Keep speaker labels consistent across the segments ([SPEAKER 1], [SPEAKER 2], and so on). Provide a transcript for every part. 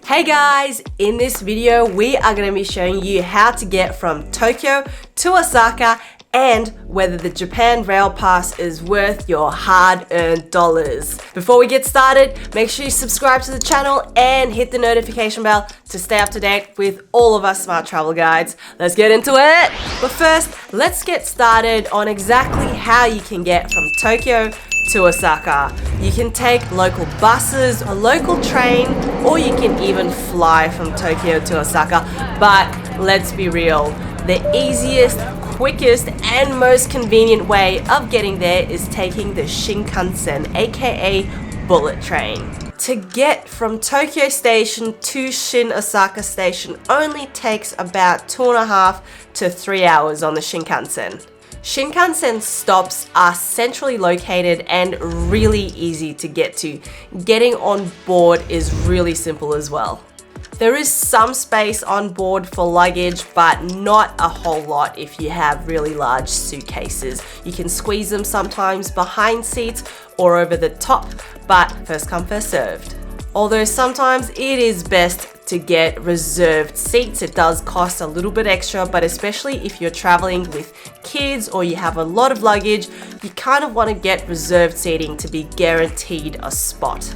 [SPEAKER 1] Hey guys, in this video we are going to be showing you how to get from Tokyo to Osaka and whether the Japan Rail Pass is worth your hard-earned dollars. Before we get started, make sure you subscribe to the channel and hit the notification bell to stay up to date with all of our smart travel guides. Let's get into it! But first, let's get started on exactly how you can get from Tokyo to Osaka. You can take local buses, a local train, or you can even fly from Tokyo to Osaka. But let's be real, the easiest, quickest, and most convenient way of getting there is taking the Shinkansen, aka bullet train. To get from Tokyo Station to Shin Osaka Station only takes about 2.5 to 3 hours on the Shinkansen. Shinkansen stops are centrally located and really easy to get to. Getting on board is really simple as well. There is some space on board for luggage, but not a whole lot if you have really large suitcases. You can squeeze them sometimes behind seats or over the top, but first come, first served. Although sometimes it is best to get reserved seats. It does cost a little bit extra, but especially if you're traveling with kids or you have a lot of luggage, you kind of want to get reserved seating to be guaranteed a spot,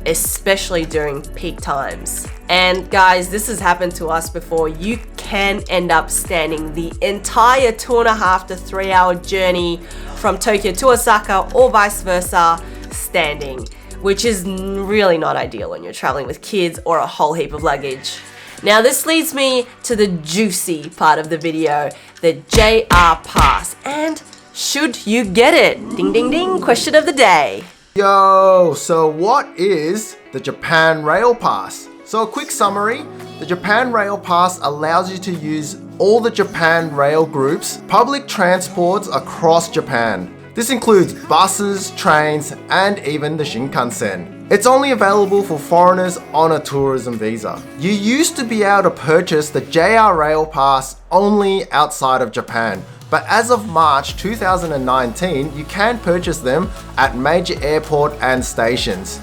[SPEAKER 1] especially during peak times. And guys, this has happened to us before. You can end up standing the entire 2.5 to 3 hour journey from Tokyo to Osaka or vice versa standing, which is really not ideal when you're traveling with kids or a whole heap of luggage. Now this leads me to the juicy part of the video, the JR Pass. And should you get it? Ding ding ding, question of the day.
[SPEAKER 2] Yo, so what is the Japan Rail Pass? So a quick summary, the Japan Rail Pass allows you to use all the Japan Rail Group's public transports across Japan. This includes buses, trains, and even the Shinkansen. It's only available for foreigners on a tourism visa. You used to be able to purchase the JR Rail Pass only outside of Japan, but as of March 2019, you can purchase them at major airport and stations.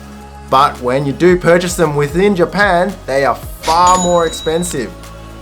[SPEAKER 2] But when you do purchase them within Japan, they are far more expensive.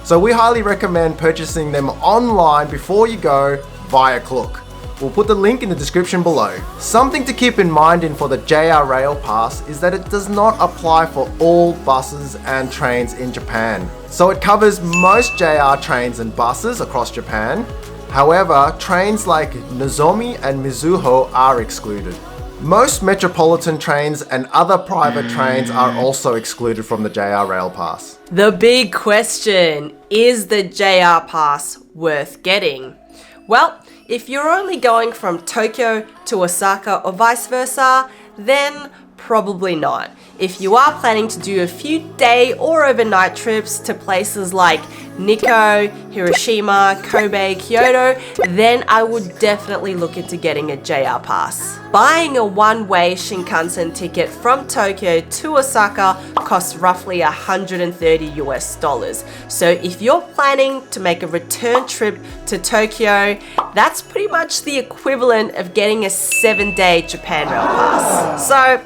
[SPEAKER 2] So we highly recommend purchasing them online before you go via Klook. We'll put the link in the description below. Something to keep in mind for the JR Rail Pass is that it does not apply for all buses and trains in Japan. So it covers most JR trains and buses across Japan. However, trains like Nozomi and Mizuho are excluded. Most metropolitan trains and other private trains are also excluded from the JR Rail Pass.
[SPEAKER 1] The big question, is the JR Pass worth getting? Well, if you're only going from Tokyo to Osaka or vice versa, then probably not. If you are planning to do a few day or overnight trips to places like Nikko, Hiroshima, Kobe, Kyoto, then I would definitely look into getting a JR Pass. Buying a one-way Shinkansen ticket from Tokyo to Osaka costs roughly $130 US. So if you're planning to make a return trip to Tokyo, that's pretty much the equivalent of getting a 7-day Japan Rail Pass. So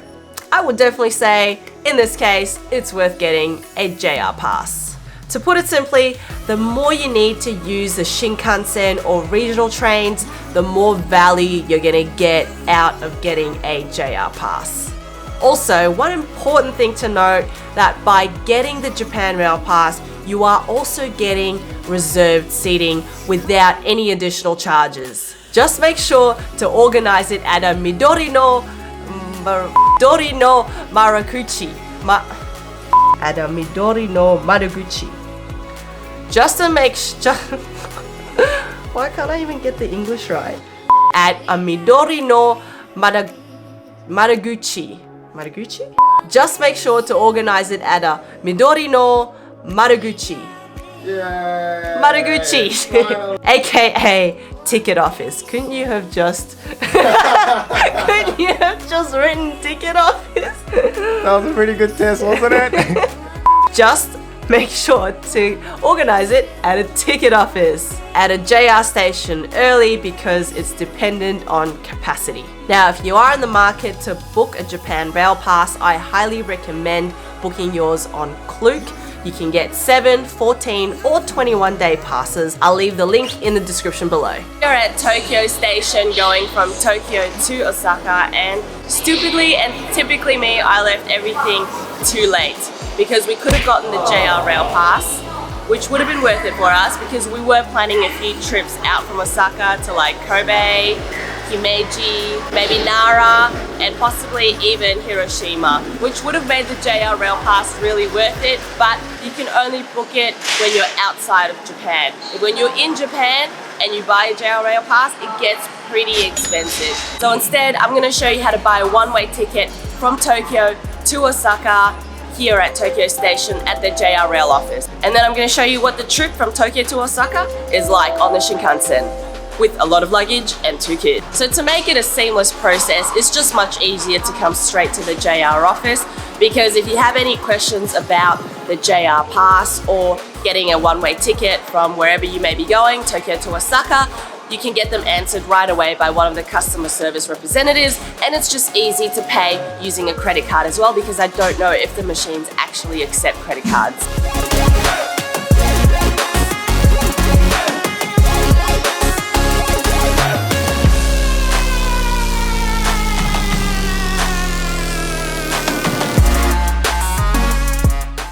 [SPEAKER 1] I would definitely say, in this case, it's worth getting a JR Pass. To put it simply, the more you need to use the Shinkansen or regional trains, the more value you're gonna get out of getting a JR Pass. Also, one important thing to note that by getting the Japan Rail Pass, you are also getting reserved seating without any additional charges. Just make sure to organize it at a Midori no Maraguchi. At a Midori no Maraguchi. Just to make sure. Why can't I even get the English right? At a Midori no Maraguchi. Maraguchi? Just make sure to organize it at a Midori no Maraguchi.
[SPEAKER 2] Yeah.
[SPEAKER 1] Maraguchi. AKA ticket office. Couldn't you have just couldn't you have just written ticket office?
[SPEAKER 2] That was a pretty good test, wasn't it?
[SPEAKER 1] Just make sure to organize it at a ticket office, at a JR station early because it's dependent on capacity. Now, if you are in the market to book a Japan Rail Pass, I highly recommend booking yours on Klook. You can get 7, 14 or 21 day passes. I'll leave the link in the description below. We're at Tokyo Station going from Tokyo to Osaka, and stupidly and typically me, I left everything too late because we could have gotten the JR Rail Pass, which would have been worth it for us because we were planning a few trips out from Osaka to like Kobe, Himeji, maybe Nara, and possibly even Hiroshima, which would have made the JR Rail Pass really worth it, but you can only book it when you're outside of Japan. When you're in Japan and you buy a JR Rail Pass, it gets pretty expensive. So instead, I'm going to show you how to buy a one-way ticket from Tokyo to Osaka here at Tokyo Station at the JR Rail office. And then I'm going to show you what the trip from Tokyo to Osaka is like on the Shinkansen, with a lot of luggage and 2 kids. So to make it a seamless process, it's just much easier to come straight to the JR office, because if you have any questions about the JR Pass or getting a one-way ticket from wherever you may be going, Tokyo to Osaka, you can get them answered right away by one of the customer service representatives, and it's just easy to pay using a credit card as well, because I don't know if the machines actually accept credit cards.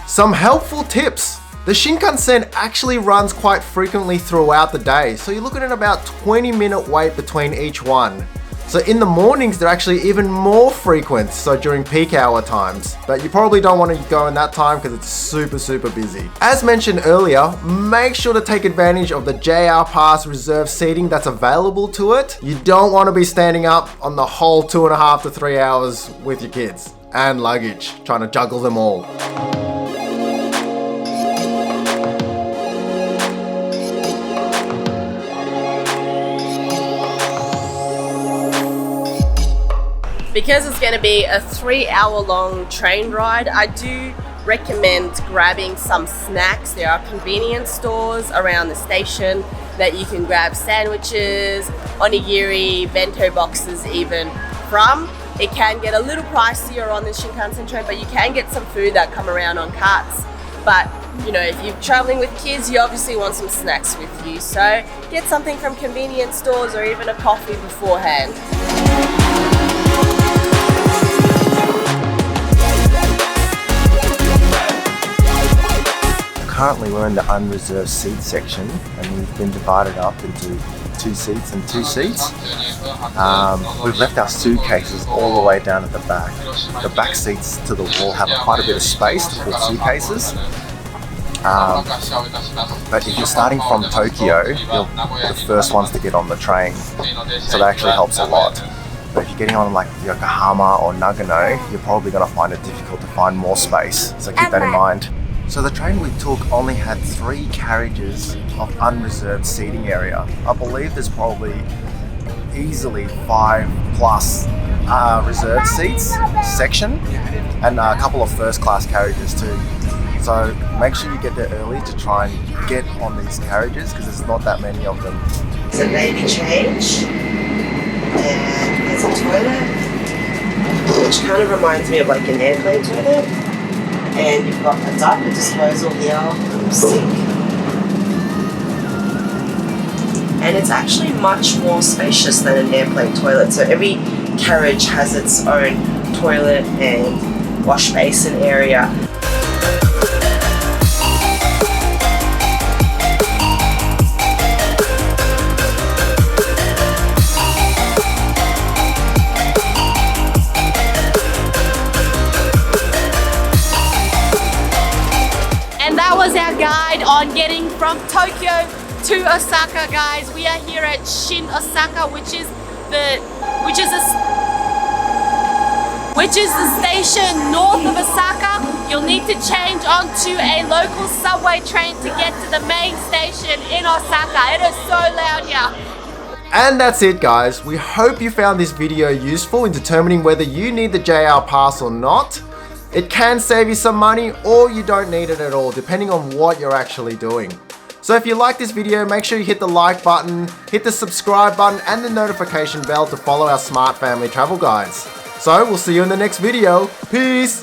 [SPEAKER 2] Some helpful tips. The Shinkansen actually runs quite frequently throughout the day, so you're looking at about 20-minute wait between each one. So in the mornings, they're actually even more frequent, so during peak hour times. But you probably don't want to go in that time because it's super busy. As mentioned earlier, make sure to take advantage of the JR Pass reserved seating that's available to it. You don't want to be standing up on the whole 2.5 to 3 hours with your kids and luggage, trying to juggle them all.
[SPEAKER 1] Because it's going to be a 3-hour-long train ride, I do recommend grabbing some snacks. There are convenience stores around the station that you can grab sandwiches, onigiri, bento boxes even from. It can get a little pricier on the Shinkansen train, but you can get some food that come around on carts. But you know, if you're traveling with kids, you obviously want some snacks with you. So get something from convenience stores or even a coffee beforehand.
[SPEAKER 3] Currently we're in the unreserved seat section, and we've been divided up into 2 seats and 2 seats. We've left our suitcases all the way down at the back. The back seats to the wall have quite a bit of space to put suitcases. But if you're starting from Tokyo, you're the first ones to get on the train, so that actually helps a lot. But if you're getting on like Yokohama or Nagano, you're probably going to find it difficult to find more space, so keep that in mind. So the train we took only had 3 carriages of unreserved seating area. I believe there's probably easily 5 plus reserved seats section, and a couple of first class carriages too. So make sure you get there early to try and get on these carriages, because there's not that many of them.
[SPEAKER 1] It's a baby change, and there's a toilet, which kind of reminds me of like an airplane toilet. And you've got a diaper disposal here, sink. And it's actually much more spacious than an airplane toilet. So every carriage has its own toilet and wash basin area. Was our guide on getting from Tokyo to Osaka, guys. We are here at Shin Osaka, which is the station north of Osaka. You'll need to change onto a local subway train to get to the main station in Osaka. It is so loud here.
[SPEAKER 2] And that's it, guys. We hope you found this video useful in determining whether you need the JR Pass or not. It can save you some money, or you don't need it at all, depending on what you're actually doing. So if you like this video, make sure you hit the like button, hit the subscribe button, and the notification bell to follow our smart family travel guides. So we'll see you in the next video. Peace!